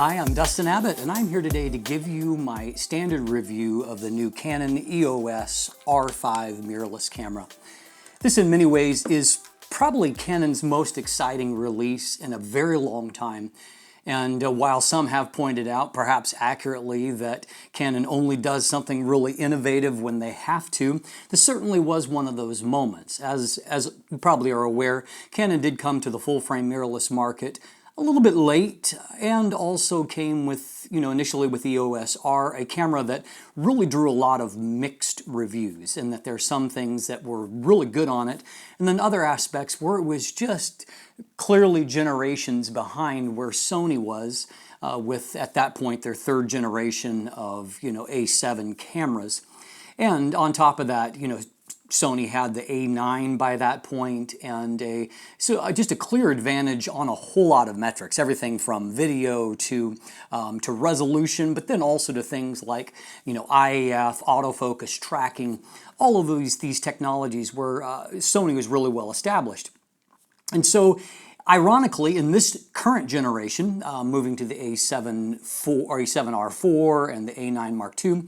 Hi, I'm Dustin Abbott, and I'm here today to give you my standard review of the new Canon EOS R5 mirrorless camera. This in many ways is probably Canon's most exciting release in a very long time. And while some have pointed out, perhaps accurately, that Canon only does something really innovative when they have to, this certainly was one of those moments. As you probably are aware, Canon did come to the full-frame mirrorless market a little bit late, and also came with, initially with EOS R, a camera that really drew a lot of mixed reviews, in that there are some things that were really good on it, and then other aspects where it was just clearly generations behind where Sony was with, at that point, their third generation of, A7 cameras. And on top of that, Sony had the A9 by that point, and just a clear advantage on a whole lot of metrics, everything from video to resolution, but then also to things like IAF, autofocus, tracking, all of these technologies where Sony was really well established. And so, ironically, in this current generation, moving to the A7 R4 and the A9 Mark II,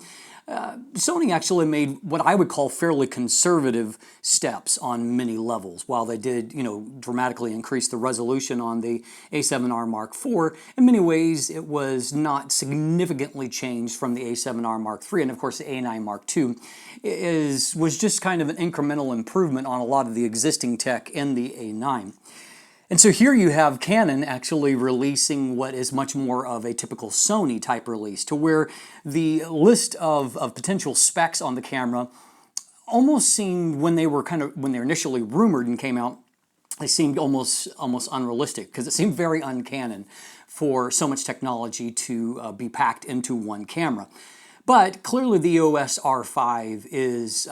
Sony actually made what I would call fairly conservative steps on many levels. While they did, dramatically increase the resolution on the A7R Mark IV, in many ways it was not significantly changed from the A7R Mark III, and of course the A9 Mark II was just kind of an incremental improvement on a lot of the existing tech in the A9. And so here you have Canon actually releasing what is much more of a typical Sony type release, to where the list of potential specs on the camera almost seemed, when they were initially rumored and came out, they seemed almost unrealistic, because it seemed very un-Canon for so much technology to be packed into one camera. But clearly the EOS R5 is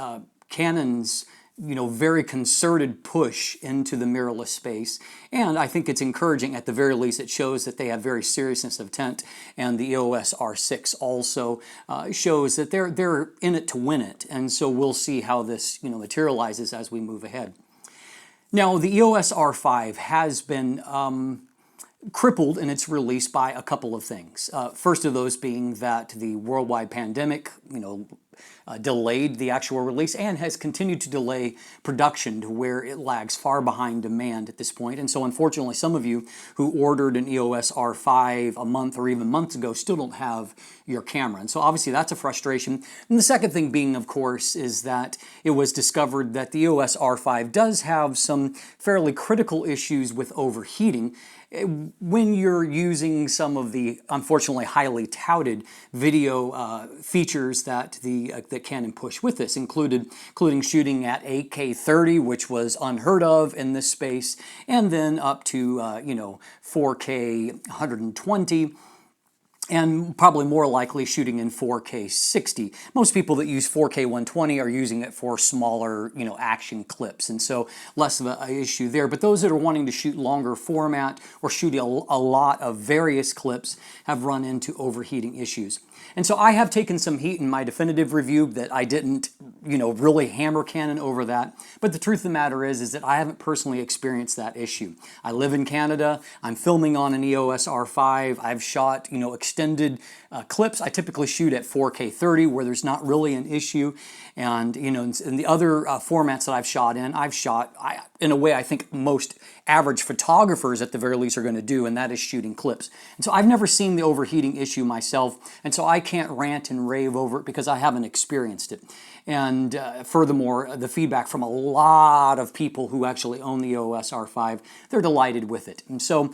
Canon's very concerted push into the mirrorless space. And I think it's encouraging. At the very least, it shows that they have very seriousness of intent. And the EOS R6 also shows that they're in it to win it. And so we'll see how this materializes as we move ahead. Now, the EOS R5 has been crippled in its release by a couple of things. First of those being that the worldwide pandemic, delayed the actual release and has continued to delay production to where it lags far behind demand at this point. And so unfortunately, some of you who ordered an EOS R5 a month or even months ago still don't have your camera. And so obviously that's a frustration. And the second thing being, of course, is that it was discovered that the EOS R5 does have some fairly critical issues with overheating when you're using some of the, unfortunately, highly touted video features that that Canon pushed with this, including shooting at 8K 30, which was unheard of in this space, and then up to 4K 120. And probably more likely shooting in 4K 60. Most people that use 4K 120 are using it for smaller, action clips, and so less of an issue there. But those that are wanting to shoot longer format or shoot a lot of various clips have run into overheating issues. And so I have taken some heat in my definitive review that I didn't, really hammer Canon over that. But the truth of the matter is that I haven't personally experienced that issue. I live in Canada. I'm filming on an EOS R5. I've shot, extended clips. I typically shoot at 4K 30 where there's not really an issue. And, in the other formats that I've shot in a way I think most average photographers at the very least are going to do, and that is shooting clips. And so I've never seen the overheating issue myself, and so I can't rant and rave over it because I haven't experienced it. And furthermore, the feedback from a lot of people who actually own the EOS R5, they're delighted with it. And so,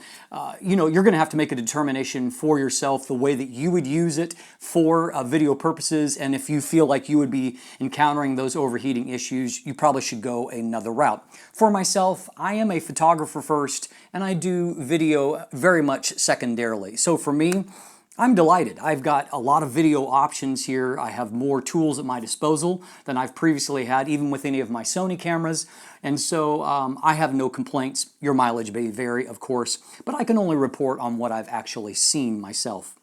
you're going to have to make a determination for yourself the way that you would use it for video purposes, and if you feel like you would be encountering those overheating issues, you probably should go another route. For myself, I am a photographer first, and I do video very much secondarily. So for me, I'm delighted. I've got a lot of video options here. I have more tools at my disposal than I've previously had, even with any of my Sony cameras. And so I have no complaints. Your mileage may vary, of course, but I can only report on what I've actually seen myself.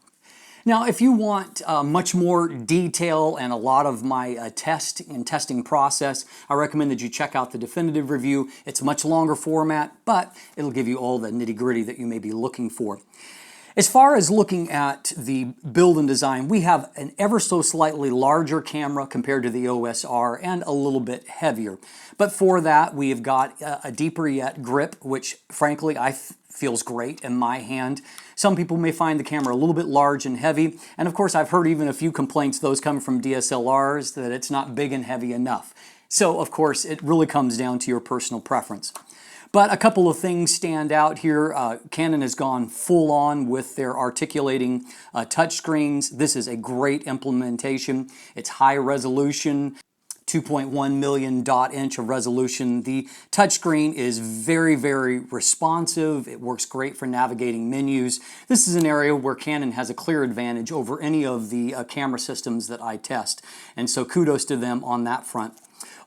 Now, if you want much more detail and a lot of my testing process, I recommend that you check out the definitive review. It's a much longer format, but it'll give you all the nitty-gritty that you may be looking for. As far as looking at the build and design, we have an ever so slightly larger camera compared to the EOS R and a little bit heavier. But for that, we have got a deeper yet grip, which frankly feels great in my hand. Some people may find the camera a little bit large and heavy, and of course I've heard even a few complaints, those come from DSLRs, that it's not big and heavy enough. So of course it really comes down to your personal preference. But a couple of things stand out here. Canon has gone full on with their articulating touchscreens. This is a great implementation. It's high resolution, 2.1 million dot inch of resolution. The touchscreen is very, very responsive. It works great for navigating menus. This is an area where Canon has a clear advantage over any of the camera systems that I test. And so kudos to them on that front.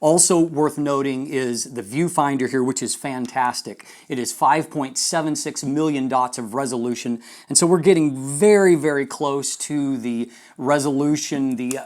Also worth noting is the viewfinder here, which is fantastic. It is 5.76 million dots of resolution, and so we're getting very, very close to the resolution, the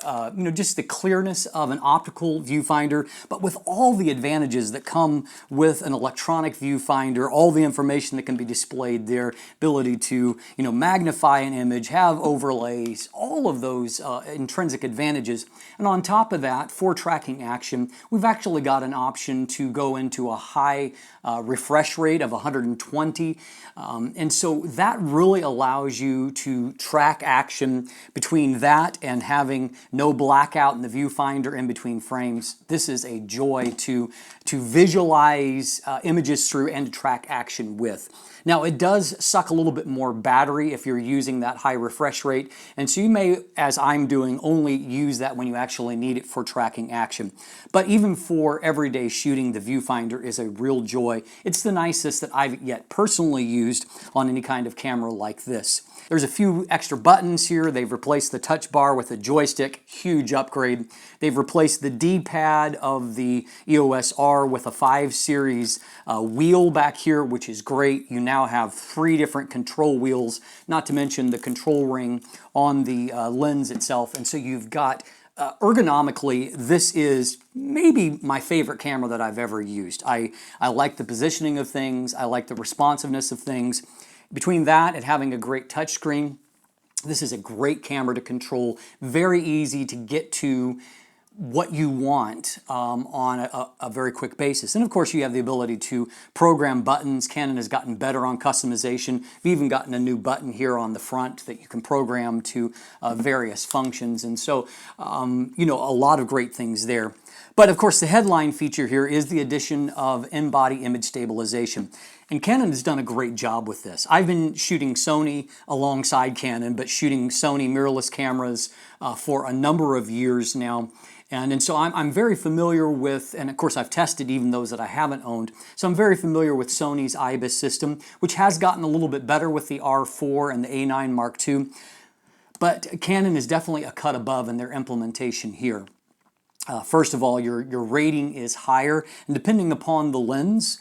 just the clearness of an optical viewfinder, but with all the advantages that come with an electronic viewfinder, all the information that can be displayed there, ability to magnify an image, have overlays, all of those intrinsic advantages. And on top of that, for tracking action, we've actually got an option to go into a high refresh rate of 120. And so that really allows you to track action between that and having no blackout in the viewfinder in between frames. This is a joy to visualize images through and to track action with. Now it does suck a little bit more battery if you're using that high refresh rate, and so you may, as I'm doing, only use that when you actually need it for tracking action. But even for everyday shooting, the viewfinder is a real joy. It's the nicest that I've yet personally used on any kind of camera like this. There's a few extra buttons here. They've replaced the touch bar with a joystick, huge upgrade. They've replaced the D-pad of the EOS R with a 5 series wheel back here, which is great. You now have 3 different control wheels, not to mention the control ring on the lens itself. And so you've got ergonomically, this is maybe my favorite camera that I've ever used. I like the positioning of things. I like the responsiveness of things. Between that and having a great touchscreen, this is a great camera to control. Very easy to get to what you want on a very quick basis. And of course you have the ability to program buttons. Canon has gotten better on customization. We've even gotten a new button here on the front that you can program to various functions. And so, a lot of great things there. But of course the headline feature here is the addition of in-body image stabilization. And Canon has done a great job with this. I've been shooting Sony alongside Canon, but shooting Sony mirrorless cameras for a number of years now. And so I'm very familiar with, and of course I've tested even those that I haven't owned, so I'm very familiar with Sony's IBIS system, which has gotten a little bit better with the R4 and the A9 Mark II. But Canon is definitely a cut above in their implementation here. First of all, your rating is higher, and depending upon the lens,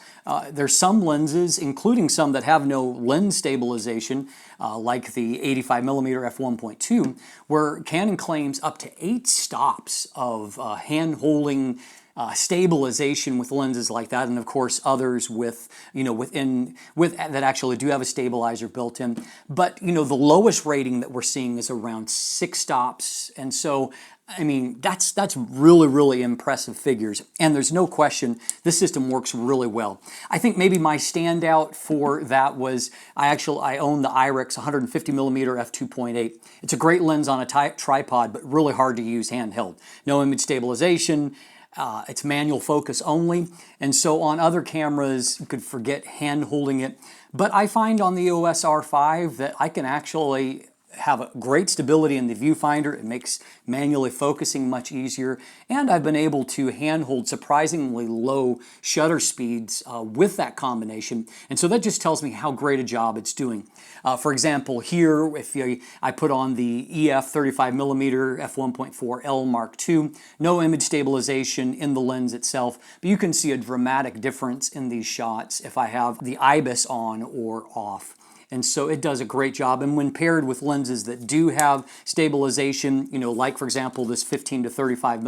there's some lenses, including some that have no lens stabilization, like the 85mm f1.2, where Canon claims up to 8 stops of hand-holding stabilization with lenses like that, and of course others with that actually do have a stabilizer built in. But the lowest rating that we're seeing is around 6 stops, and so I mean, that's really, really impressive figures. And there's no question this system works really well. I think maybe my standout for that was I own the IRIX 150mm f2.8. It's a great lens on a tripod, but really hard to use handheld. No image stabilization. It's manual focus only. And so on other cameras, you could forget hand holding it. But I find on the EOS R5 that I can actually have a great stability in the viewfinder. It makes manually focusing much easier, and I've been able to handhold surprisingly low shutter speeds with that combination, and so that just tells me how great a job it's doing. For example, here, if I put on the EF 35mm f1.4L Mark II, no image stabilization in the lens itself, but you can see a dramatic difference in these shots if I have the IBIS on or off. And so it does a great job. And when paired with lenses that do have stabilization, like for example this 15 to 35mm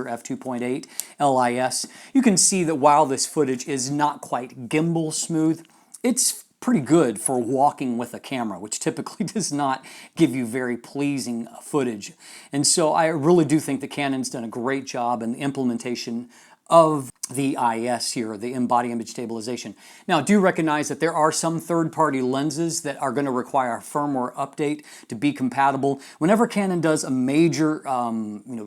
f2.8 LIS, you can see that while this footage is not quite gimbal smooth, it's pretty good for walking with a camera, which typically does not give you very pleasing footage. And so I really do think that Canon's done a great job in the implementation of the IS here, the in-body image stabilization. Now, do recognize that there are some third-party lenses that are going to require a firmware update to be compatible. Whenever Canon does a major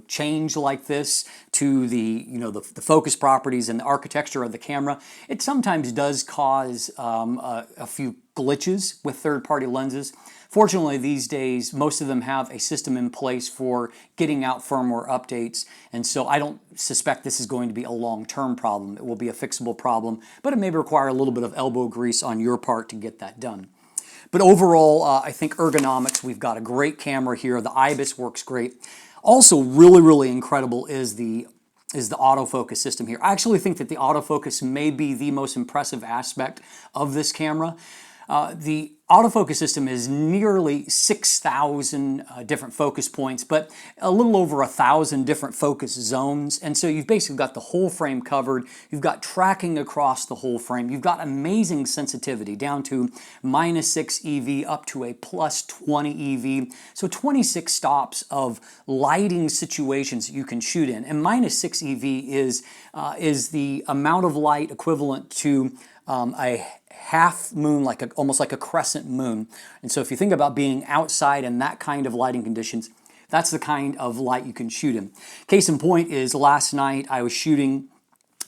change like this to the focus properties and the architecture of the camera, it sometimes does cause a few glitches with third-party lenses. Fortunately, these days, most of them have a system in place for getting out firmware updates, and so I don't suspect this is going to be a long-term problem. It will be a fixable problem, but it may require a little bit of elbow grease on your part to get that done. But overall, I think ergonomics, we've got a great camera here. The IBIS works great. Also, really incredible is the autofocus system here. I actually think that the autofocus may be the most impressive aspect of this camera. The autofocus system is nearly 6,000 different focus points, but a little over 1,000 different focus zones. And so you've basically got the whole frame covered. You've got tracking across the whole frame. You've got amazing sensitivity down to -6 EV up to a +20 EV. So 26 stops of lighting situations that you can shoot in. And -6 EV is the amount of light equivalent to a half moon, almost like a crescent moon. And so if you think about being outside in that kind of lighting conditions, that's the kind of light you can shoot in. Case in point is last night I was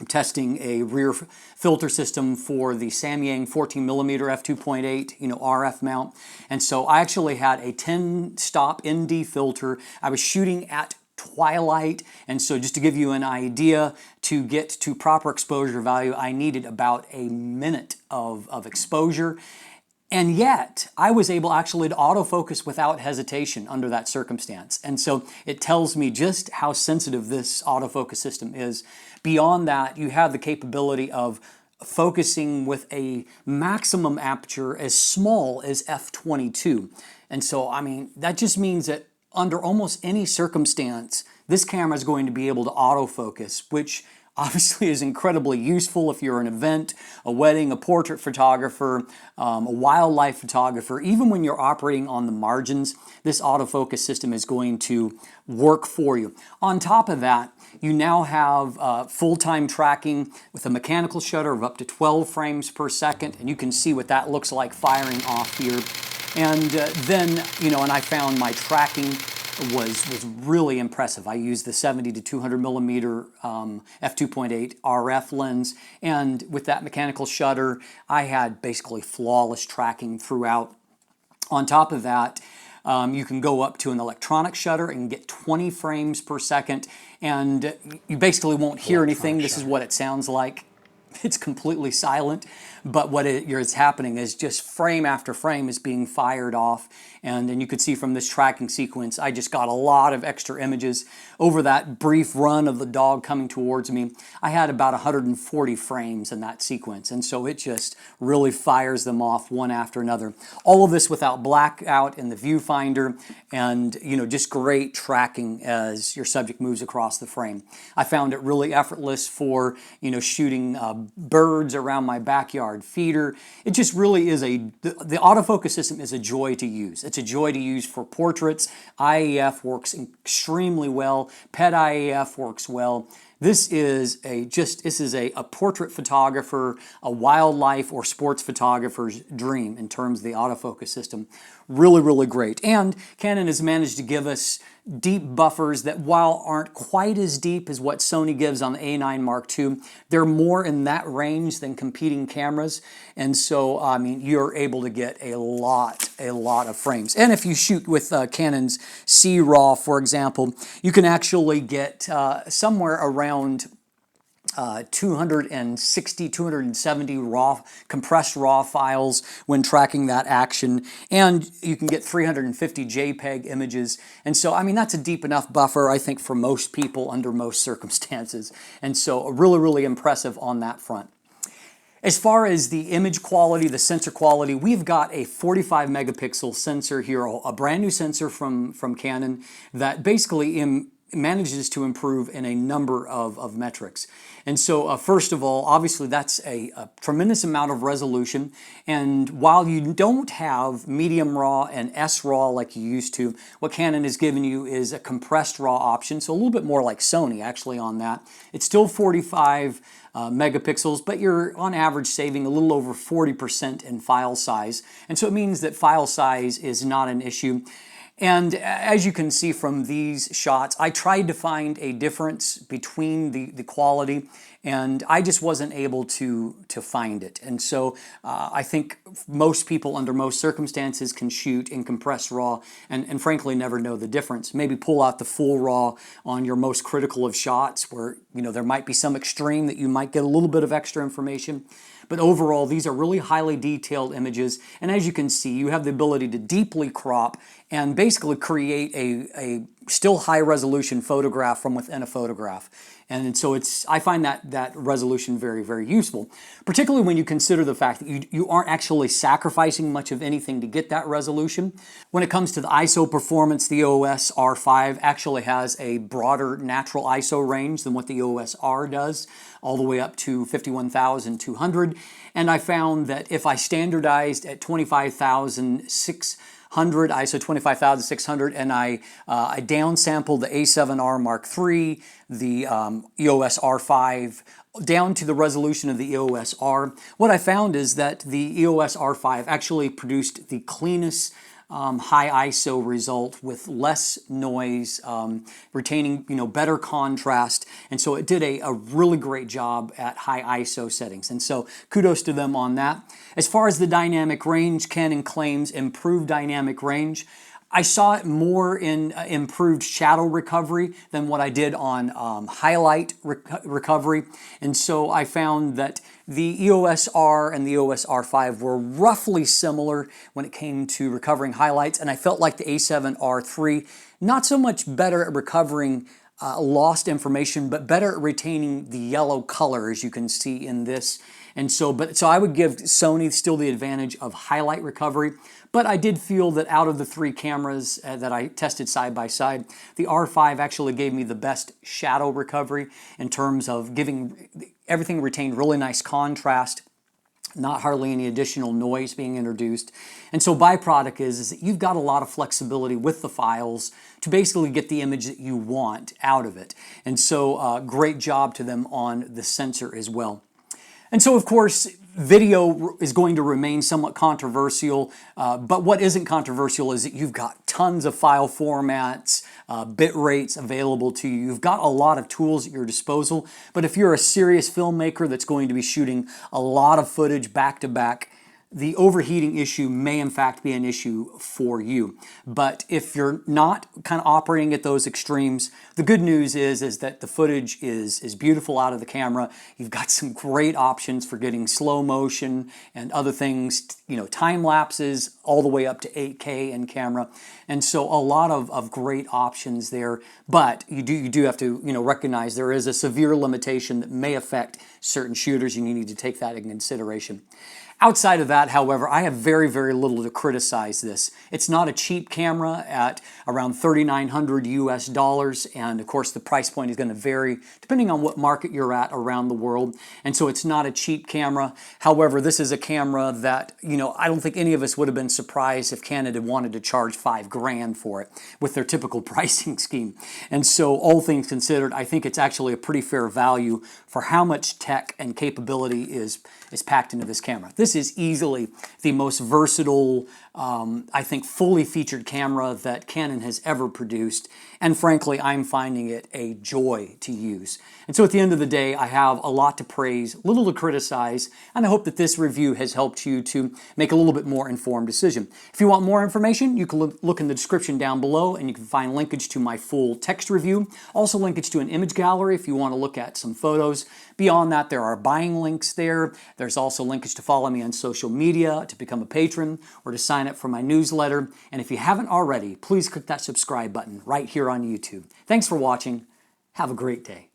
testing a rear filter system for the Samyang 14mm f2.8 RF mount. And so I actually had a 10-stop ND filter. I was shooting at twilight, and so just to give you an idea, to get to proper exposure value, I needed about a minute of exposure, and yet I was able actually to autofocus without hesitation under that circumstance. And so it tells me just how sensitive this autofocus system is. Beyond that, you have the capability of focusing with a maximum aperture as small as f/22. And so, I mean, that just means that under almost any circumstance, this camera is going to be able to autofocus, which obviously is incredibly useful if you're an event, a wedding, a portrait photographer, a wildlife photographer. Even when you're operating on the margins, this autofocus system is going to work for you. On top of that, you now have full-time tracking with a mechanical shutter of up to 12 frames per second, and you can see what that looks like firing off here. And then, and I found my tracking was really impressive. I used the 70 to 200 millimeter f2.8 RF lens, and with that mechanical shutter, I had basically flawless tracking throughout. On top of that, you can go up to an electronic shutter and get 20 frames per second, and you basically won't hear anything. This is what it sounds like. It's completely silent, but what is happening is just frame after frame is being fired off. And then you could see from this tracking sequence, I just got a lot of extra images. Over that brief run of the dog coming towards me, I had about 140 frames in that sequence. And so it just really fires them off one after another. All of this without blackout in the viewfinder, and just great tracking as your subject moves across the frame. I found it really effortless for shooting birds around my backyard feeder. It just really is the autofocus system is a joy to use. It's a joy to use for portraits. IAF works extremely well. Pet IAF works well. This is a portrait photographer, a wildlife or sports photographer's dream in terms of the autofocus system. Really great. And Canon has managed to give us deep buffers that, while aren't quite as deep as what Sony gives on the A9 Mark II, they're more in that range than competing cameras. And so, I mean, you're able to get a lot of frames. And if you shoot with Canon's C-RAW, for example, you can actually get somewhere around 260, 270 compressed RAW files when tracking that action, and you can get 350 JPEG images. And so, I mean, that's a deep enough buffer, I think, for most people under most circumstances. And so, really impressive on that front. As far as the image quality, the sensor quality, we've got a 45 megapixel sensor here, a brand new sensor from Canon that basically manages to improve in a number of metrics. And so first of all, obviously that's a tremendous amount of resolution, and while you don't have medium RAW and S RAW like you used to, what Canon has given you is a compressed RAW option, so a little bit more like Sony actually on that. It's still 45 megapixels, but you're on average saving a little over 40% in file size, and so it means that file size is not an issue. And as you can see from these shots, I tried to find a difference between the quality, and I just wasn't able to find it. And so I think most people under most circumstances can shoot in compressed RAW and frankly never know the difference. Maybe pull out the full RAW on your most critical of shots where there might be some extreme that you might get a little bit of extra information. But overall, these are really highly detailed images, and as you can see, you have the ability to deeply crop and basically create a still high resolution photograph from within a photograph. And so I find that resolution very, very useful, particularly when you consider the fact that you aren't actually sacrificing much of anything to get that resolution. When it comes to the ISO performance, the EOS R5 actually has a broader natural ISO range than what the EOS R does, all the way up to 51,200. And I found that if I standardized at 25,600, ISO 25,600, and I downsampled the A7R Mark III, the EOS R5, down to the resolution of the EOS R, what I found is that the EOS R5 actually produced the cleanest high ISO result with less noise, retaining better contrast, and so it did a really great job at high ISO settings, and so kudos to them on that. As far as the dynamic range, Canon claims improved dynamic range. I saw it more in improved shadow recovery than what I did on highlight recovery, and so I found that the EOS R and the EOS R5 were roughly similar when it came to recovering highlights, and I felt like the A7R III not so much better at recovering lost information, but better at retaining the yellow color, as you can see in this. And so I would give Sony still the advantage of highlight recovery, but I did feel that out of the three cameras that I tested side by side, the R5 actually gave me the best shadow recovery in terms of giving everything retained really nice contrast, not hardly any additional noise being introduced. And so byproduct is that you've got a lot of flexibility with the files to basically get the image that you want out of it. And so great job to them on the sensor as well. And so, of course, video is going to remain somewhat controversial, but what isn't controversial is that you've got tons of file formats, bit rates available to you. You've got a lot of tools at your disposal, but if you're a serious filmmaker that's going to be shooting a lot of footage back to back, the overheating issue may in fact be an issue for you. But if you're not kind of operating at those extremes, the good news is that the footage is beautiful out of the camera. You've got some great options for getting slow motion and other things, time lapses all the way up to 8K in camera. And so a lot of great options there, but you do have to recognize there is a severe limitation that may affect certain shooters, and you need to take that into consideration. Outside of that, however, I have very, very little to criticize this. It's not a cheap camera at around $3,900 US, and of course the price point is going to vary depending on what market you're at around the world, and so it's not a cheap camera. However, this is a camera that, I don't think any of us would have been surprised if Canon had wanted to charge $5,000 for it with their typical pricing scheme. And so all things considered, I think it's actually a pretty fair value for how much tech and capability is packed into this camera. This is easily the most versatile, I think, fully featured camera that Canon has ever produced, and frankly, I'm finding it a joy to use. And so at the end of the day, I have a lot to praise, little to criticize, and I hope that this review has helped you to make a little bit more informed decision. If you want more information, you can look in the description down below, and you can find linkage to my full text review, also linkage to an image gallery if you want to look at some photos. Beyond that, there are buying links there. There's also linkage to follow me on social media, to become a patron, or to sign up for my newsletter. And if you haven't already, please click that subscribe button right here on YouTube. Thanks for watching. Have a great day.